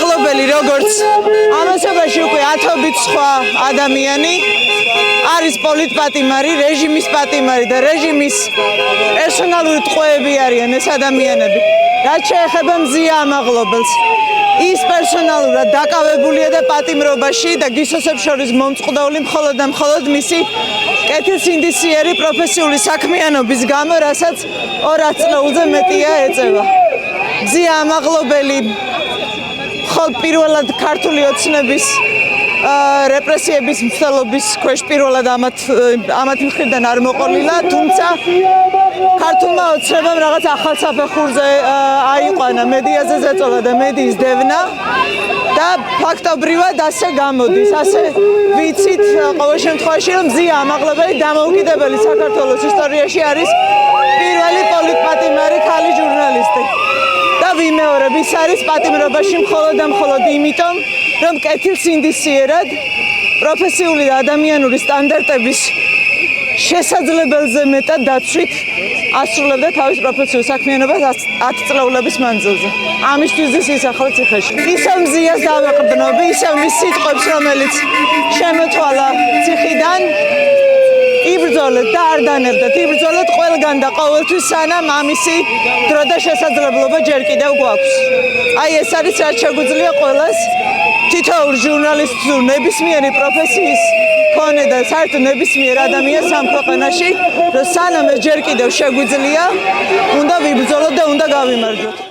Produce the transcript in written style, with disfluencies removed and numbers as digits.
ამაღლობელი როგორც ამასობაში უკვე ათობით სხვა ადამიანი არის პოლიტპატიმარი, რეჟიმის პატიმარი და რეჟიმის პერსონალური ტყვეები არიან ეს ადამიანები. რაც შეეხება მზია ამაღლობელს, ის პერსონალურად დაკავებულია და პატიმრობაში და გისოსებს შორის მომწყდაული მხოლოდ და მხოლოდ მისი კეთილსინდისიერი პროფესიული საქმიანობის გამო, რასაც 200 წლეულზე მეტია ეწევა. მზია ამაღლობელი მხოლოდ პირველად ქართული ოცნების რეპრესიების მცდელობის ქვეშ პირველად ამათ მხრიდან არ მოყოლილა, თუმცა ქართულმა ოცნებამ რაღაც ახალ საფეხურზე აიყვანა მედიაზე ზეწოლა და მედიის დევნა და ფაქტობრივად ასე გამოდის. ასე ვიცით ყოველ შემთხვევაში, რომ მზია ამაღლობელი დამოუკიდებელი საქართველოს ისტორიაში არის პირველი პოლიტპატიმარი ქალი ჟურნალისტი. და ვიმეორებ, ის არის პატიმრობაში მხოლოდ და მხოლოდ იმიტომ, რომ კეთილსინდისიერად პროფესიული და ადამიანური სტანდარტების შესაძლებელზე მეტად დაცვით ასრულებდა თავის პროფესიულ საქმიანობას 10 წლეულების მანძილზე. ამისთვის ის ახალ ციხეში. ისევ მზიას დავეყრდნობ, ისევ მის სიტყვებს, რომელიც შემოთვალა ციხიდან, იბრძოლეთ და არ დანებდეთ, იბრძოლეთ ყველგან და ყოველთვის, სანამ ამისი დრო და შესაძლებლობა ჯერ კიდევ გვაქვს. აი ეს არის რაც შეგვიძლია ყველას თითოეულ ჟურნალისტს ნებისმიერი პროფესიის მქონე და საერთოდ ნებისმიერ ადამიანს ამ ქვეყანაში, რომ სანამ ეს ჯერ კიდევ შეგვიძლია, უნდა ვიბრძოლოთ და უნდა გავიმარჯვოთ.